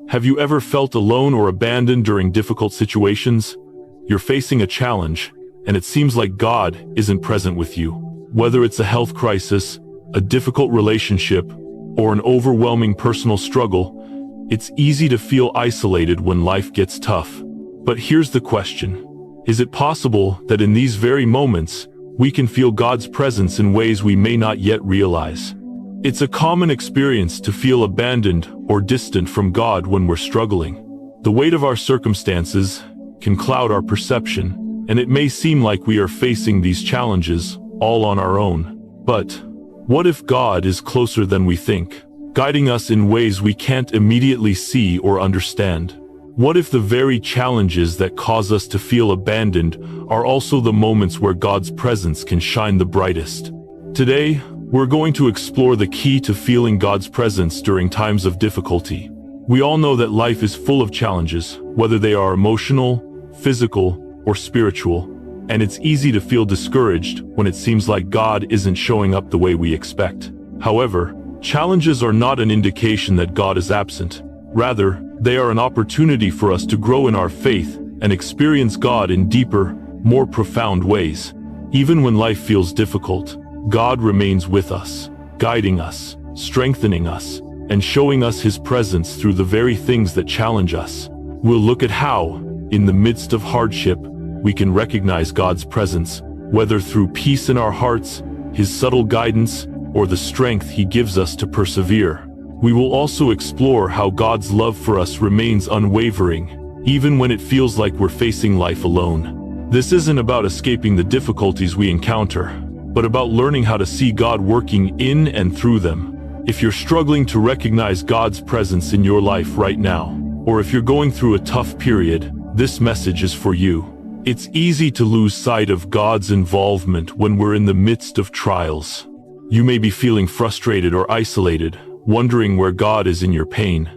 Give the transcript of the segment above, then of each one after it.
Have you ever felt alone or abandoned during difficult situations? You're facing a challenge, and it seems like God isn't present with you. Whether it's a health crisis, a difficult relationship, or an overwhelming personal struggle, it's easy to feel isolated when life gets tough. But here's the question. Is it possible that in these very moments, we can feel God's presence in ways we may not yet realize? It's a common experience to feel abandoned or distant from God when we're struggling. The weight of our circumstances can cloud our perception, and it may seem like we are facing these challenges all on our own. But what if God is closer than we think, guiding us in ways we can't immediately see or understand? What if the very challenges that cause us to feel abandoned are also the moments where God's presence can shine the brightest? Today, we're going to explore the key to feeling God's presence during times of difficulty. We all know that life is full of challenges, whether they are emotional, physical, or spiritual, and it's easy to feel discouraged when it seems like God isn't showing up the way we expect. However, challenges are not an indication that God is absent. Rather, they are an opportunity for us to grow in our faith and experience God in deeper, more profound ways. Even when life feels difficult, God remains with us, guiding us, strengthening us, and showing us His presence through the very things that challenge us. We'll look at how, in the midst of hardship, we can recognize God's presence, whether through peace in our hearts, His subtle guidance, or the strength He gives us to persevere. We will also explore how God's love for us remains unwavering, even when it feels like we're facing life alone. This isn't about escaping the difficulties we encounter, but about learning how to see God working in and through them. If you're struggling to recognize God's presence in your life right now, or if you're going through a tough period, this message is for you. It's easy to lose sight of God's involvement when we're in the midst of trials. You may be feeling frustrated or isolated, wondering where God is in your pain.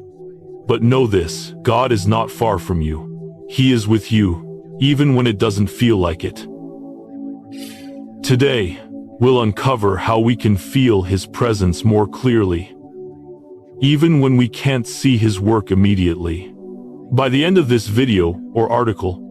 But know this, God is not far from you. He is with you, even when it doesn't feel like it. Today, we'll uncover how we can feel His presence more clearly, even when we can't see His work immediately. By the end of this video or article,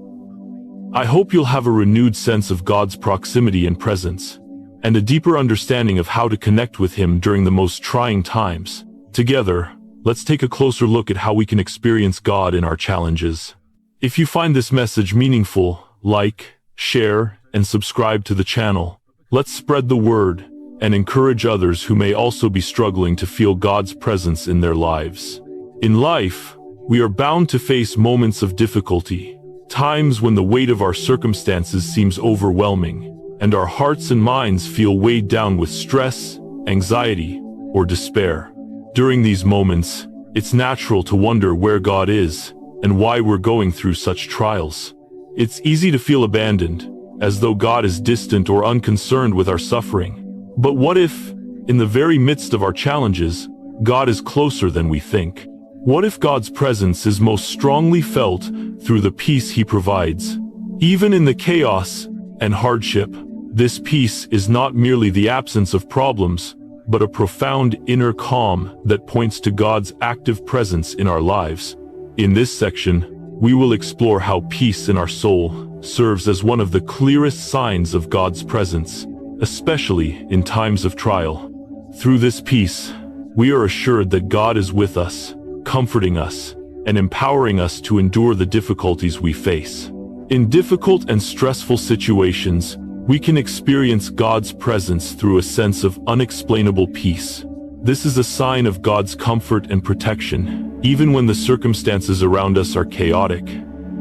I hope you'll have a renewed sense of God's proximity and presence, and a deeper understanding of how to connect with Him during the most trying times. Together, let's take a closer look at how we can experience God in our challenges. If you find this message meaningful, like, share, and subscribe to the channel. Let's spread the word and encourage others who may also be struggling to feel God's presence in their lives. In life, we are bound to face moments of difficulty, times when the weight of our circumstances seems overwhelming, and our hearts and minds feel weighed down with stress, anxiety, or despair. During these moments, it's natural to wonder where God is and why we're going through such trials. It's easy to feel abandoned, as though God is distant or unconcerned with our suffering. But what if, in the very midst of our challenges, God is closer than we think? What if God's presence is most strongly felt through the peace He provides? Even in the chaos and hardship, this peace is not merely the absence of problems, but a profound inner calm that points to God's active presence in our lives. In this section, we will explore how peace in our soul serves as one of the clearest signs of God's presence, especially in times of trial. Through this peace, we are assured that God is with us, comforting us, and empowering us to endure the difficulties we face. In difficult and stressful situations, we can experience God's presence through a sense of unexplainable peace. This is a sign of God's comfort and protection, even when the circumstances around us are chaotic.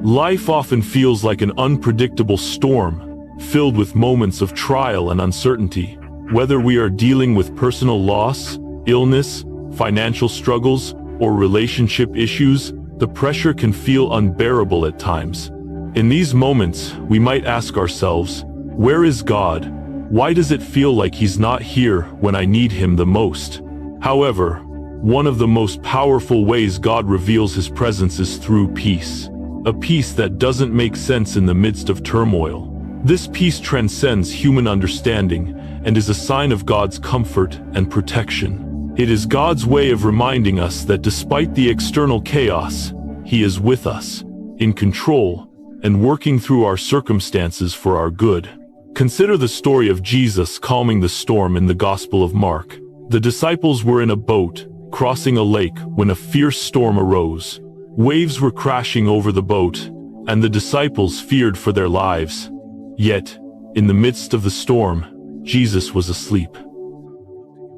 Life often feels like an unpredictable storm, filled with moments of trial and uncertainty. Whether we are dealing with personal loss, illness, financial struggles, or relationship issues, the pressure can feel unbearable at times. In these moments, we might ask ourselves, where is God? Why does it feel like He's not here when I need Him the most? However, one of the most powerful ways God reveals His presence is through peace. A peace that doesn't make sense in the midst of turmoil. This peace transcends human understanding and is a sign of God's comfort and protection. It is God's way of reminding us that despite the external chaos, He is with us, in control, and working through our circumstances for our good. Consider the story of Jesus calming the storm in the Gospel of Mark. The disciples were in a boat, crossing a lake, when a fierce storm arose. Waves were crashing over the boat, and the disciples feared for their lives. Yet, in the midst of the storm, Jesus was asleep.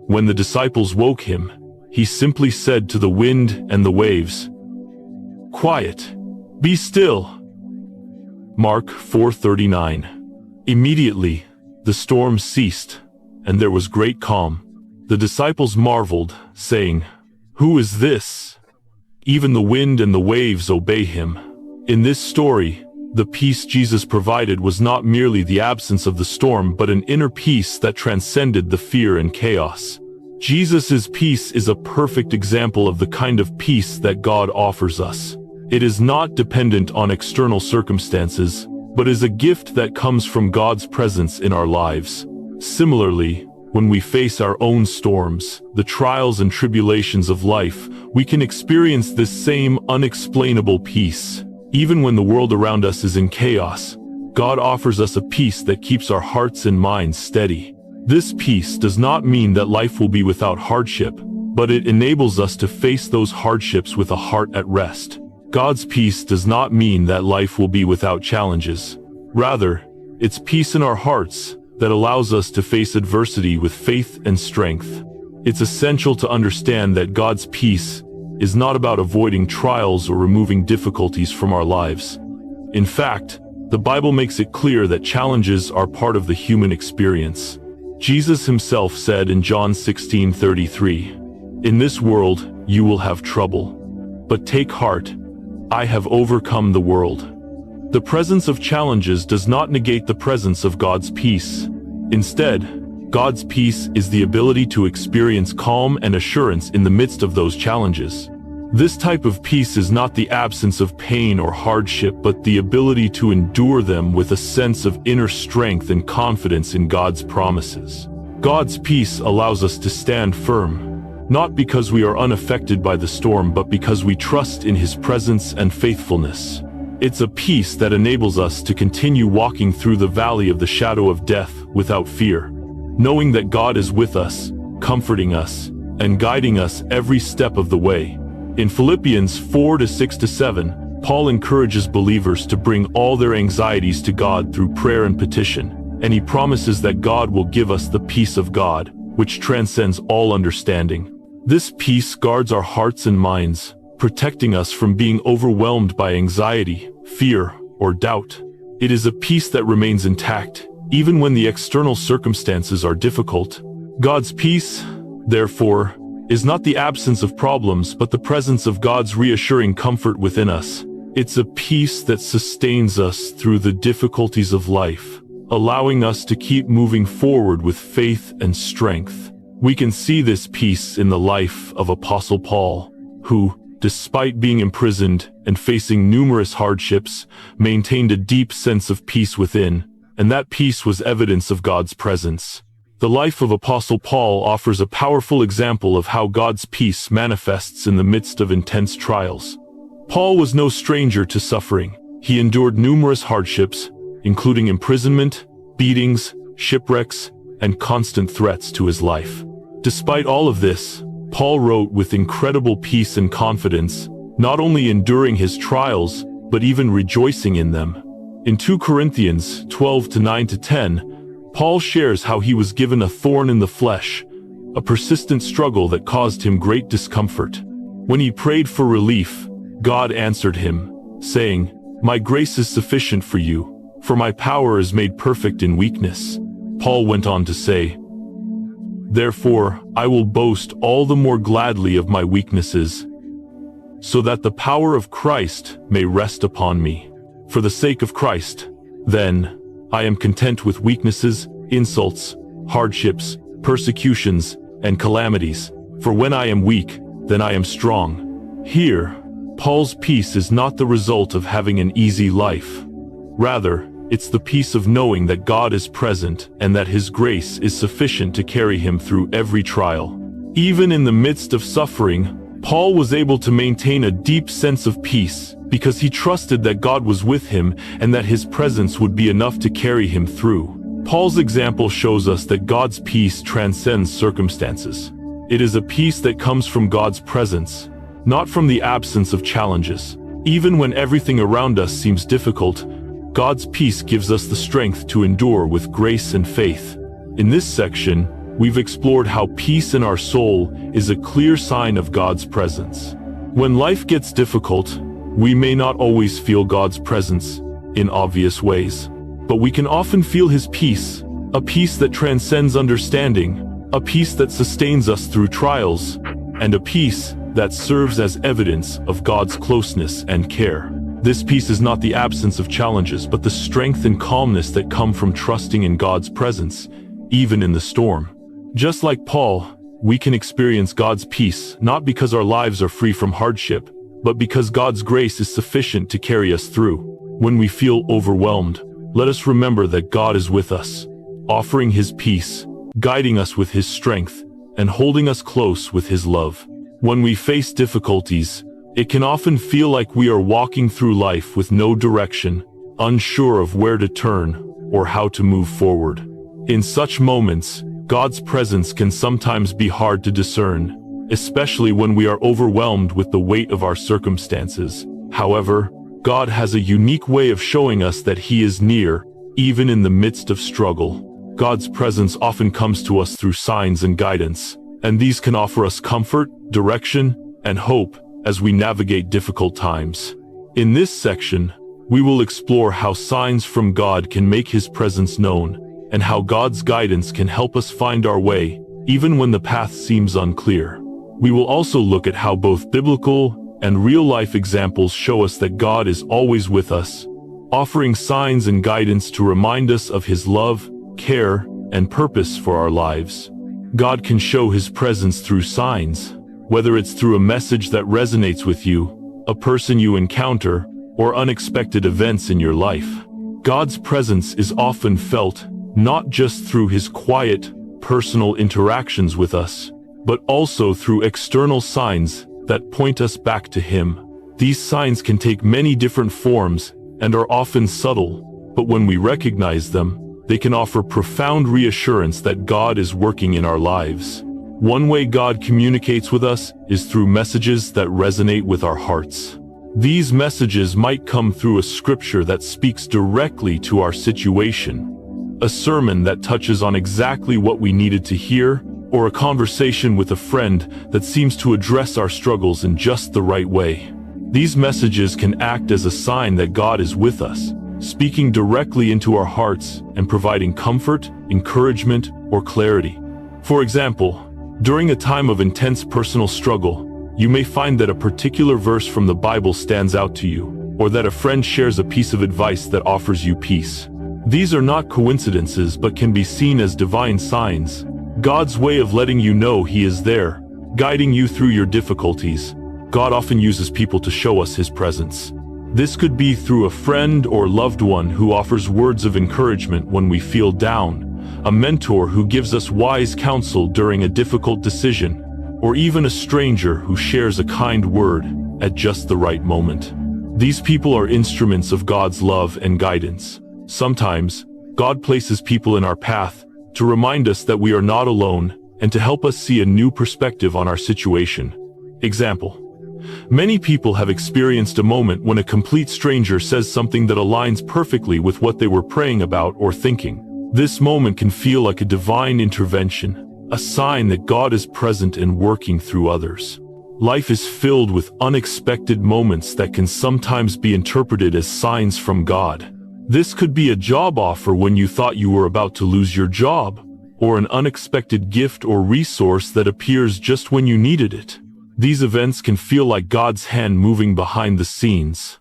When the disciples woke him, he simply said to the wind and the waves, "Quiet, be still." Mark 4:39. Immediately, the storm ceased, and there was great calm. The disciples marveled, saying, "Who is this? Even the wind and the waves obey him." In this story, the peace Jesus provided was not merely the absence of the storm but an inner peace that transcended the fear and chaos. Jesus' peace is a perfect example of the kind of peace that God offers us. It is not dependent on external circumstances, but is a gift that comes from God's presence in our lives. Similarly, when we face our own storms, the trials and tribulations of life, we can experience this same unexplainable peace. Even when the world around us is in chaos, God offers us a peace that keeps our hearts and minds steady. This peace does not mean that life will be without hardship, but it enables us to face those hardships with a heart at rest. God's peace does not mean that life will be without challenges. Rather, it's peace in our hearts that allows us to face adversity with faith and strength. It's essential to understand that God's peace is not about avoiding trials or removing difficulties from our lives. In fact, the Bible makes it clear that challenges are part of the human experience. Jesus himself said in John 16:33, "In this world you will have trouble. But take heart, I have overcome the world." The presence of challenges does not negate the presence of God's peace. Instead, God's peace is the ability to experience calm and assurance in the midst of those challenges. This type of peace is not the absence of pain or hardship, but the ability to endure them with a sense of inner strength and confidence in God's promises. God's peace allows us to stand firm, not because we are unaffected by the storm, but because we trust in His presence and faithfulness. It's a peace that enables us to continue walking through the valley of the shadow of death without fear, knowing that God is with us, comforting us, and guiding us every step of the way. In Philippians 4:6-7, Paul encourages believers to bring all their anxieties to God through prayer and petition, and he promises that God will give us the peace of God, which transcends all understanding. This peace guards our hearts and minds, protecting us from being overwhelmed by anxiety, fear, or doubt. It is a peace that remains intact, even when the external circumstances are difficult. God's peace, therefore, is not the absence of problems, but the presence of God's reassuring comfort within us. It's a peace that sustains us through the difficulties of life, allowing us to keep moving forward with faith and strength. We can see this peace in the life of Apostle Paul, who, despite being imprisoned and facing numerous hardships, maintained a deep sense of peace within, and that peace was evidence of God's presence. The life of Apostle Paul offers a powerful example of how God's peace manifests in the midst of intense trials. Paul was no stranger to suffering. He endured numerous hardships, including imprisonment, beatings, shipwrecks, and constant threats to his life. Despite all of this, Paul wrote with incredible peace and confidence, not only enduring his trials, but even rejoicing in them. In 2 Corinthians 12:9-10, Paul shares how he was given a thorn in the flesh, a persistent struggle that caused him great discomfort. When he prayed for relief, God answered him, saying, "My grace is sufficient for you, for my power is made perfect in weakness." Paul went on to say, "Therefore, I will boast all the more gladly of my weaknesses, so that the power of Christ may rest upon me. For the sake of Christ, then, I am content with weaknesses, insults, hardships, persecutions, and calamities. For when I am weak, then I am strong." Here, Paul's peace is not the result of having an easy life. Rather, it's the peace of knowing that God is present and that His grace is sufficient to carry him through every trial. Even in the midst of suffering, Paul was able to maintain a deep sense of peace because he trusted that God was with him and that his presence would be enough to carry him through. Paul's example shows us that God's peace transcends circumstances. It is a peace that comes from God's presence, not from the absence of challenges. Even when everything around us seems difficult, God's peace gives us the strength to endure with grace and faith. In this section, we've explored how peace in our soul is a clear sign of God's presence. When life gets difficult, we may not always feel God's presence in obvious ways, but we can often feel His peace, a peace that transcends understanding, a peace that sustains us through trials, and a peace that serves as evidence of God's closeness and care. This peace is not the absence of challenges, but the strength and calmness that come from trusting in God's presence, even in the storm. Just like Paul, we can experience God's peace not because our lives are free from hardship, but because God's grace is sufficient to carry us through. When we feel overwhelmed, let us remember that God is with us, offering His peace, guiding us with His strength, and holding us close with His love. When we face difficulties, it can often feel like we are walking through life with no direction, unsure of where to turn or how to move forward. In such moments, God's presence can sometimes be hard to discern, especially when we are overwhelmed with the weight of our circumstances. However, God has a unique way of showing us that He is near, even in the midst of struggle. God's presence often comes to us through signs and guidance, and these can offer us comfort, direction, and hope as we navigate difficult times. In this section, we will explore how signs from God can make His presence known, and how God's guidance can help us find our way, even when the path seems unclear. We will also look at how both biblical and real-life examples show us that God is always with us, offering signs and guidance to remind us of His love, care, and purpose for our lives. God can show His presence through signs, whether it's through a message that resonates with you, a person you encounter, or unexpected events in your life. God's presence is often felt not just through His quiet, personal interactions with us, but also through external signs that point us back to Him. These signs can take many different forms and are often subtle, but when we recognize them, they can offer profound reassurance that God is working in our lives. One way God communicates with us is through messages that resonate with our hearts. These messages might come through a scripture that speaks directly to our situation, a sermon that touches on exactly what we needed to hear, or a conversation with a friend that seems to address our struggles in just the right way. These messages can act as a sign that God is with us, speaking directly into our hearts and providing comfort, encouragement, or clarity. For example, during a time of intense personal struggle, you may find that a particular verse from the Bible stands out to you, or that a friend shares a piece of advice that offers you peace. These are not coincidences but can be seen as divine signs, God's way of letting you know He is there, guiding you through your difficulties. God often uses people to show us His presence. This could be through a friend or loved one who offers words of encouragement when we feel down, a mentor who gives us wise counsel during a difficult decision, or even a stranger who shares a kind word at just the right moment. These people are instruments of God's love and guidance. Sometimes, God places people in our path to remind us that we are not alone and to help us see a new perspective on our situation. Example: many people have experienced a moment when a complete stranger says something that aligns perfectly with what they were praying about or thinking. This moment can feel like a divine intervention, a sign that God is present and working through others. Life is filled with unexpected moments that can sometimes be interpreted as signs from God. This could be a job offer when you thought you were about to lose your job, or an unexpected gift or resource that appears just when you needed it. These events can feel like God's hand moving behind the scenes,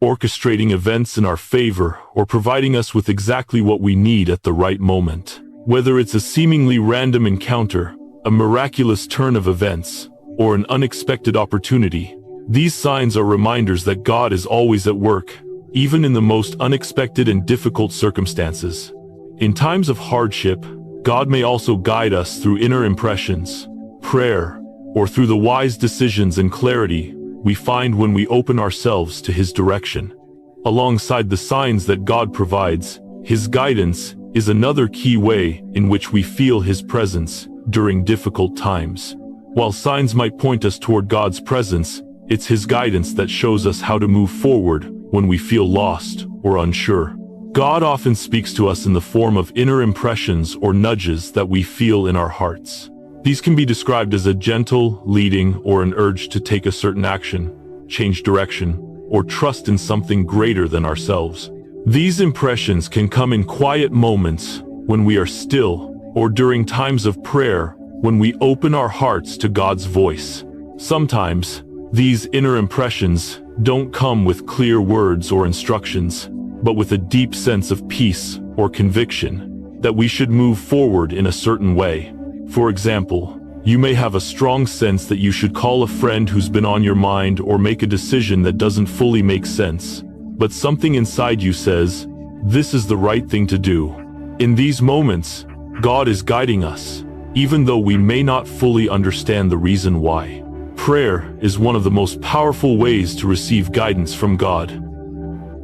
orchestrating events in our favor or providing us with exactly what we need at the right moment. Whether it's a seemingly random encounter, a miraculous turn of events, or an unexpected opportunity, these signs are reminders that God is always at work, even in the most unexpected and difficult circumstances. In times of hardship, God may also guide us through inner impressions, prayer, or through the wise decisions and clarity we find when we open ourselves to His direction. Alongside the signs that God provides, His guidance is another key way in which we feel His presence during difficult times. While signs might point us toward God's presence, it's His guidance that shows us how to move forward when we feel lost or unsure. God often speaks to us in the form of inner impressions or nudges that we feel in our hearts. These can be described as a gentle leading or an urge to take a certain action, change direction, or trust in something greater than ourselves. These impressions can come in quiet moments when we are still, or during times of prayer when we open our hearts to God's voice. Sometimes, these inner impressions don't come with clear words or instructions, but with a deep sense of peace or conviction that we should move forward in a certain way. For example, you may have a strong sense that you should call a friend who's been on your mind or make a decision that doesn't fully make sense, but something inside you says, this is the right thing to do. In these moments, God is guiding us, even though we may not fully understand the reason why. Prayer is one of the most powerful ways to receive guidance from God.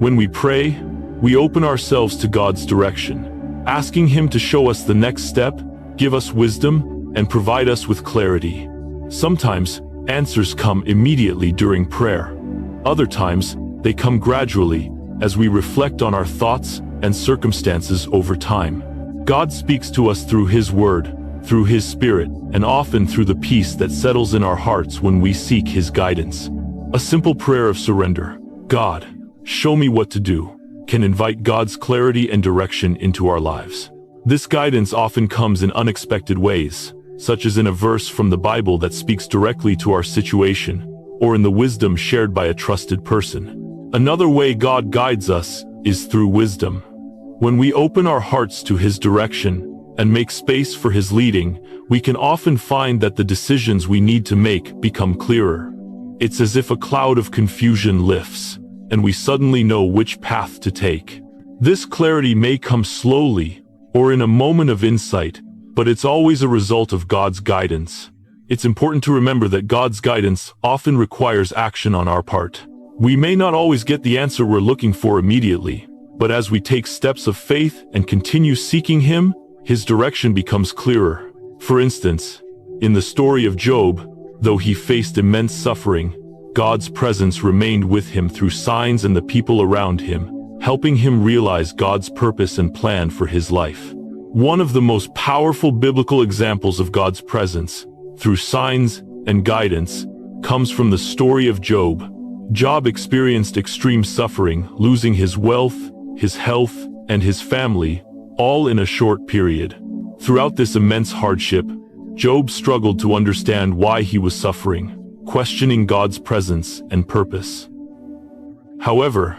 When we pray, we open ourselves to God's direction, asking Him to show us the next step, give us wisdom, and provide us with clarity. Sometimes, answers come immediately during prayer. Other times, they come gradually, as we reflect on our thoughts and circumstances over time. God speaks to us through His Word, through His Spirit, and often through the peace that settles in our hearts when we seek His guidance. A simple prayer of surrender, God, show me what to do, can invite God's clarity and direction into our lives. This guidance often comes in unexpected ways, such as in a verse from the Bible that speaks directly to our situation, or in the wisdom shared by a trusted person. Another way God guides us is through wisdom. When we open our hearts to His direction and make space for His leading, we can often find that the decisions we need to make become clearer. It's as if a cloud of confusion lifts, and we suddenly know which path to take. This clarity may come slowly, or in a moment of insight, but it's always a result of God's guidance. It's important to remember that God's guidance often requires action on our part. We may not always get the answer we're looking for immediately, but as we take steps of faith and continue seeking Him, His direction becomes clearer. For instance, in the story of Job, though he faced immense suffering, God's presence remained with him through signs and the people around him, helping him realize God's purpose and plan for his life. One of the most powerful biblical examples of God's presence, through signs and guidance, comes from the story of Job. Job experienced extreme suffering, losing his wealth, his health, and his family, all in a short period. Throughout this immense hardship, Job struggled to understand why he was suffering, questioning God's presence and purpose. However,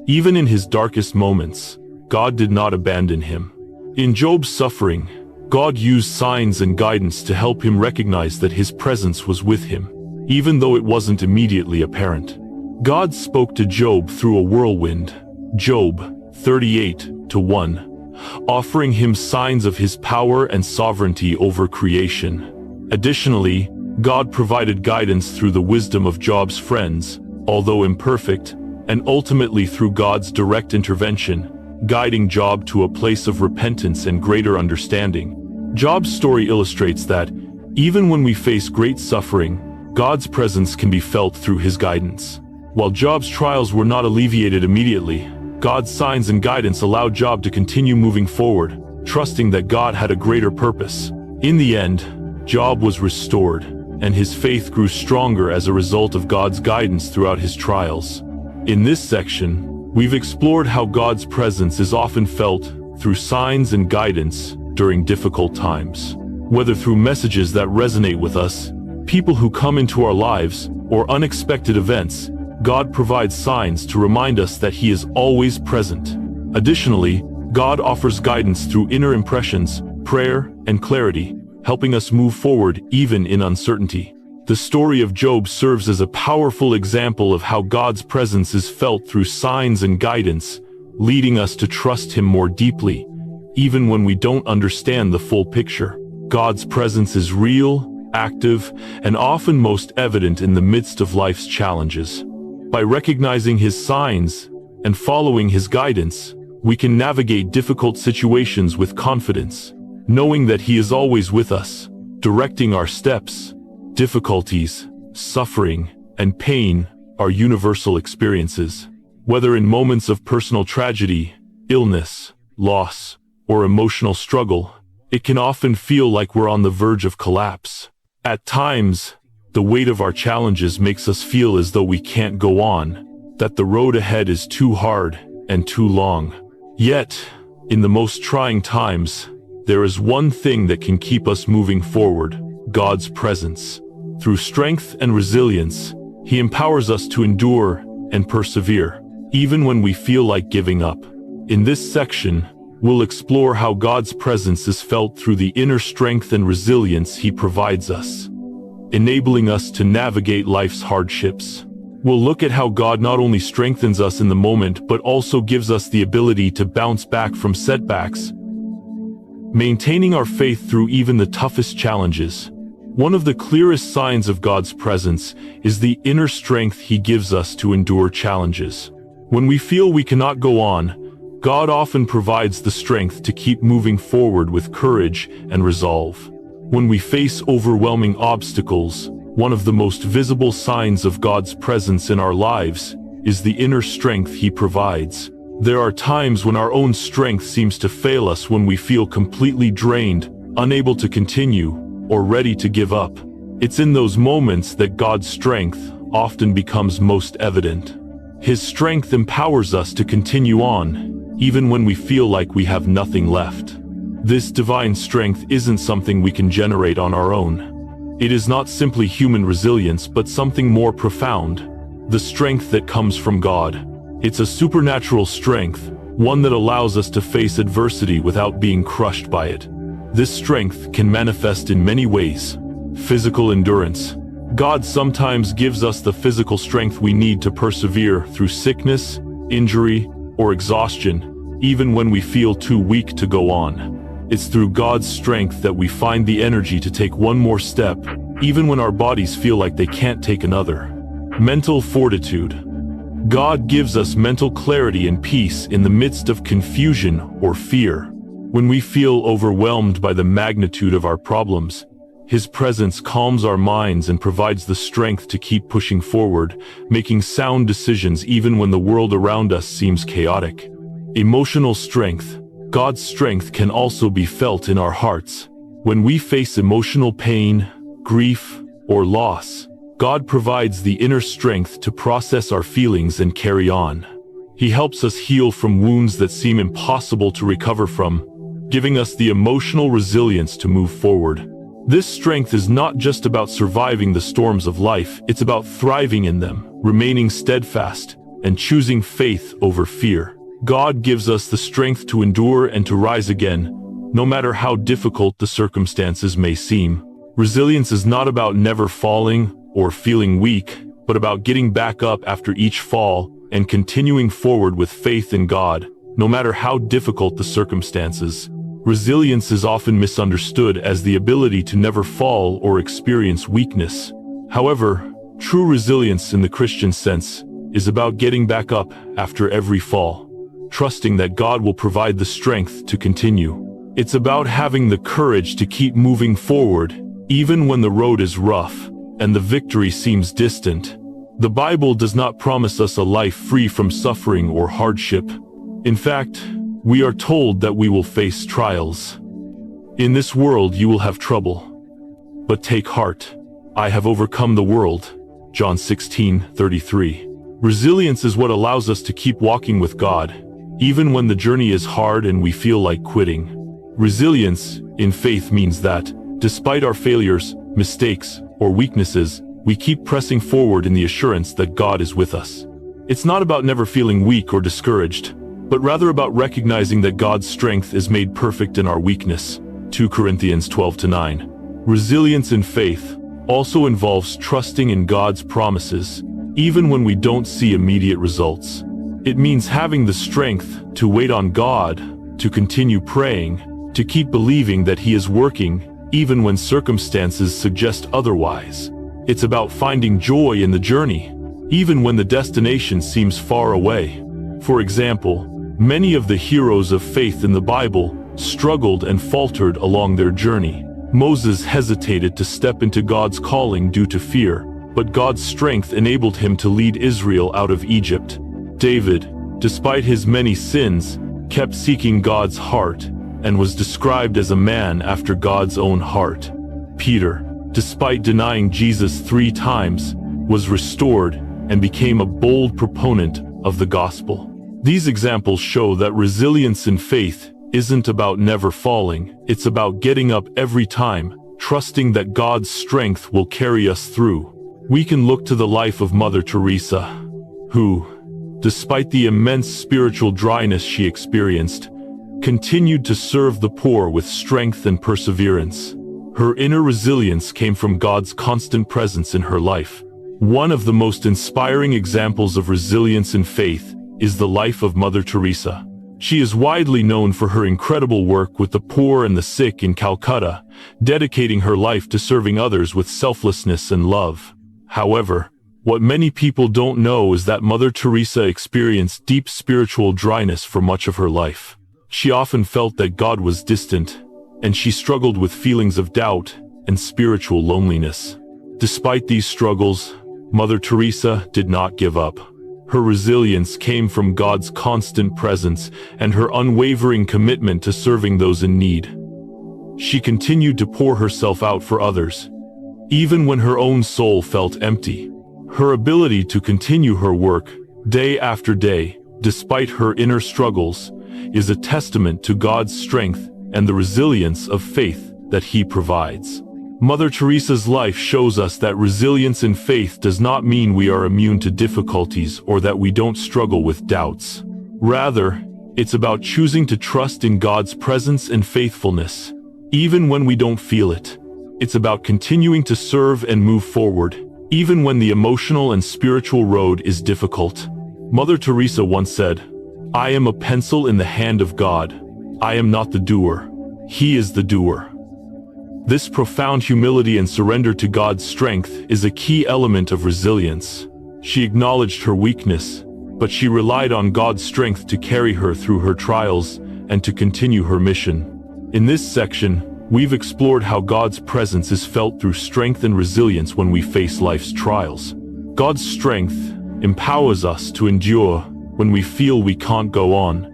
even in his darkest moments, God did not abandon him. In Job's suffering, God used signs and guidance to help him recognize that His presence was with him, even though it wasn't immediately apparent. God spoke to Job through a whirlwind, Job 38:1, offering him signs of His power and sovereignty over creation. Additionally, God provided guidance through the wisdom of Job's friends, although imperfect, and ultimately through God's direct intervention, guiding Job to a place of repentance and greater understanding. Job's story illustrates that, even when we face great suffering, God's presence can be felt through His guidance. While Job's trials were not alleviated immediately, God's signs and guidance allowed Job to continue moving forward, trusting that God had a greater purpose. In the end, Job was restored, and his faith grew stronger as a result of God's guidance throughout his trials. In this section, we've explored how God's presence is often felt through signs and guidance during difficult times. Whether through messages that resonate with us, people who come into our lives, or unexpected events, God provides signs to remind us that He is always present. Additionally, God offers guidance through inner impressions, prayer, and clarity, helping us move forward even in uncertainty. The story of Job serves as a powerful example of how God's presence is felt through signs and guidance, leading us to trust Him more deeply, even when we don't understand the full picture. God's presence is real, active, and often most evident in the midst of life's challenges. By recognizing his signs and following his guidance, we can navigate difficult situations with confidence, knowing that he is always with us, directing our steps. Difficulties, suffering, and pain are universal experiences. Whether in moments of personal tragedy, illness, loss, or emotional struggle, it can often feel like we're on the verge of collapse. At times, the weight of our challenges makes us feel as though we can't go on, that the road ahead is too hard and too long. Yet, in the most trying times, there is one thing that can keep us moving forward: God's presence. Through strength and resilience, he empowers us to endure and persevere, even when we feel like giving up. In this section, we'll explore how God's presence is felt through the inner strength and resilience he provides us, enabling us to navigate life's hardships. We'll look at how God not only strengthens us in the moment but also gives us the ability to bounce back from setbacks, maintaining our faith through even the toughest challenges. One of the clearest signs of God's presence is the inner strength he gives us to endure challenges. When we feel we cannot go on, God often provides the strength to keep moving forward with courage and resolve. When we face overwhelming obstacles, one of the most visible signs of God's presence in our lives is the inner strength he provides. There are times when our own strength seems to fail us, when we feel completely drained, unable to continue, or ready to give up. It's in those moments that God's strength often becomes most evident. His strength empowers us to continue on, even when we feel like we have nothing left. This divine strength isn't something we can generate on our own. It is not simply human resilience, but something more profound: the strength that comes from God. It's a supernatural strength, one that allows us to face adversity without being crushed by it. This strength can manifest in many ways. Physical endurance. God sometimes gives us the physical strength we need to persevere through sickness, injury, or exhaustion, even when we feel too weak to go on. It's through God's strength that we find the energy to take one more step, even when our bodies feel like they can't take another. Mental fortitude. God gives us mental clarity and peace in the midst of confusion or fear. When we feel overwhelmed by the magnitude of our problems, his presence calms our minds and provides the strength to keep pushing forward, making sound decisions even when the world around us seems chaotic. Emotional strength. God's strength can also be felt in our hearts. When we face emotional pain, grief, or loss, God provides the inner strength to process our feelings and carry on. He helps us heal from wounds that seem impossible to recover from, giving us the emotional resilience to move forward. This strength is not just about surviving the storms of life, it's about thriving in them, remaining steadfast, and choosing faith over fear. God gives us the strength to endure and to rise again, no matter how difficult the circumstances may seem. Resilience is not about never falling or feeling weak, but about getting back up after each fall and continuing forward with faith in God, no matter how difficult the circumstances. Resilience is often misunderstood as the ability to never fall or experience weakness. However, true resilience in the Christian sense is about getting back up after every fall, trusting that God will provide the strength to continue. It's about having the courage to keep moving forward, even when the road is rough and the victory seems distant. The Bible does not promise us a life free from suffering or hardship. In fact, we are told that we will face trials. In this world you will have trouble. But take heart, I have overcome the world. John 16:33. Resilience is what allows us to keep walking with God, even when the journey is hard and we feel like quitting. Resilience in faith means that, despite our failures, mistakes, or weaknesses, we keep pressing forward in the assurance that God is with us. It's not about never feeling weak or discouraged, but rather about recognizing that God's strength is made perfect in our weakness. 2 Corinthians 12:9. Resilience in faith also involves trusting in God's promises, even when we don't see immediate results. It means having the strength to wait on God, to continue praying, to keep believing that He is working, even when circumstances suggest otherwise. It's about finding joy in the journey, even when the destination seems far away. For example, many of the heroes of faith in the Bible struggled and faltered along their journey. Moses hesitated to step into God's calling due to fear, but God's strength enabled him to lead Israel out of Egypt. David, despite his many sins, kept seeking God's heart and was described as a man after God's own heart. Peter, despite denying Jesus 3 times, was restored and became a bold proponent of the gospel. These examples show that resilience in faith isn't about never falling, it's about getting up every time, trusting that God's strength will carry us through. We can look to the life of Mother Teresa, who, despite the immense spiritual dryness she experienced, continued to serve the poor with strength and perseverance. Her inner resilience came from God's constant presence in her life. One of the most inspiring examples of resilience in faith is the life of Mother Teresa. She is widely known for her incredible work with the poor and the sick in Calcutta, dedicating her life to serving others with selflessness and love. However, what many people don't know is that Mother Teresa experienced deep spiritual dryness for much of her life. She often felt that God was distant, and she struggled with feelings of doubt and spiritual loneliness. Despite these struggles, Mother Teresa did not give up. Her resilience came from God's constant presence and her unwavering commitment to serving those in need. She continued to pour herself out for others, even when her own soul felt empty. Her ability to continue her work day after day, despite her inner struggles, is a testament to God's strength and the resilience of faith that He provides. Mother Teresa's life shows us that resilience in faith does not mean we are immune to difficulties or that we don't struggle with doubts. Rather, it's about choosing to trust in God's presence and faithfulness, even when we don't feel it. It's about continuing to serve and move forward, even when the emotional and spiritual road is difficult. Mother Teresa once said, "I am a pencil in the hand of God. I am not the doer. He is the doer." This profound humility and surrender to God's strength is a key element of resilience. She acknowledged her weakness, but she relied on God's strength to carry her through her trials and to continue her mission. In this section, we've explored how God's presence is felt through strength and resilience when we face life's trials. God's strength empowers us to endure when we feel we can't go on,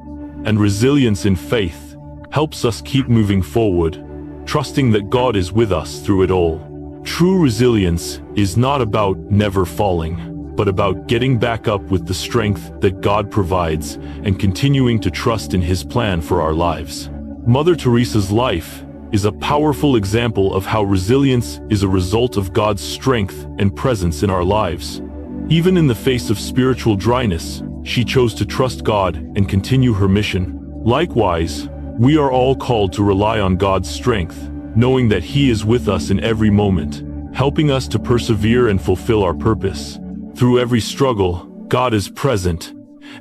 and resilience in faith helps us keep moving forward, trusting that God is with us through it all. True resilience is not about never falling, but about getting back up with the strength that God provides and continuing to trust in His plan for our lives. Mother Teresa's life is a powerful example of how resilience is a result of God's strength and presence in our lives. Even in the face of spiritual dryness, she chose to trust God and continue her mission. Likewise, we are all called to rely on God's strength, knowing that He is with us in every moment, helping us to persevere and fulfill our purpose. Through every struggle, God is present,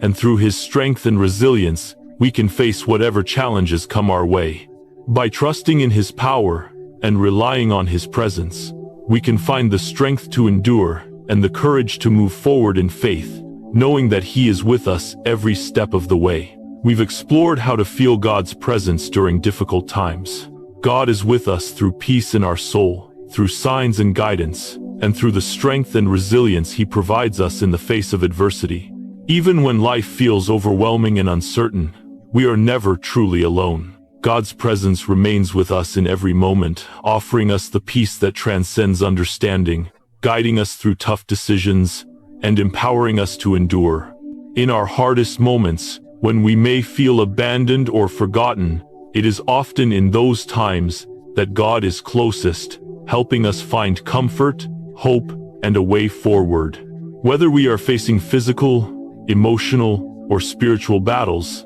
and through His strength and resilience, we can face whatever challenges come our way. By trusting in His power and relying on His presence, we can find the strength to endure and the courage to move forward in faith, knowing that He is with us every step of the way. We've explored how to feel God's presence during difficult times. God is with us through peace in our soul, through signs and guidance, and through the strength and resilience He provides us in the face of adversity. Even when life feels overwhelming and uncertain, we are never truly alone. God's presence remains with us in every moment, offering us the peace that transcends understanding, guiding us through tough decisions, and empowering us to endure. In our hardest moments, when we may feel abandoned or forgotten, it is often in those times that God is closest, helping us find comfort, hope, and a way forward. Whether we are facing physical, emotional, or spiritual battles,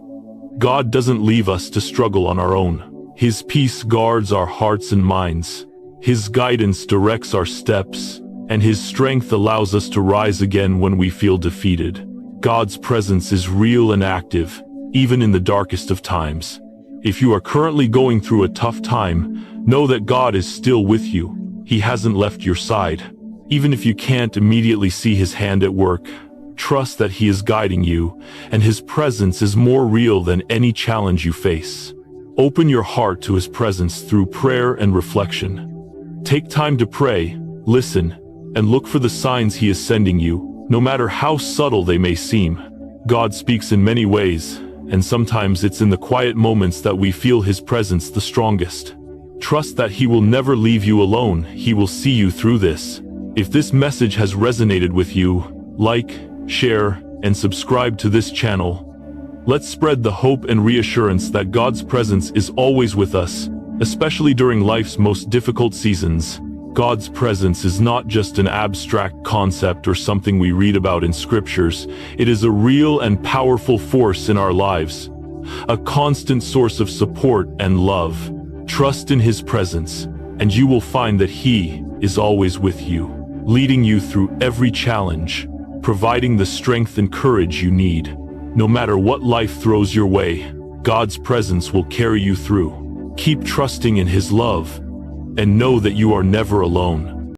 God doesn't leave us to struggle on our own. His peace guards our hearts and minds. His guidance directs our steps, and His strength allows us to rise again when we feel defeated. God's presence is real and active, even in the darkest of times. If you are currently going through a tough time, Know that God is still with you. He hasn't left your side. Even if you can't immediately see his hand at work, trust that he is guiding you, and his presence is more real than any challenge you face. Open your heart to his presence through prayer and reflection. Take time to pray, listen, and look for the signs he is sending you, no matter how subtle they may seem. God speaks in many ways, and sometimes it's in the quiet moments that we feel his presence the strongest. Trust that he will never leave you alone. He will see you through this. If this message has resonated with you, like, share, and subscribe to this channel. Let's spread the hope and reassurance that God's presence is always with us, especially during life's most difficult seasons. God's presence is not just an abstract concept or something we read about in scriptures. It is a real and powerful force in our lives, a constant source of support and love. Trust in his presence, and you will find that he is always with you, leading you through every challenge, providing the strength and courage you need. No matter what life throws your way, God's presence will carry you through. Keep trusting in his love, and know that you are never alone.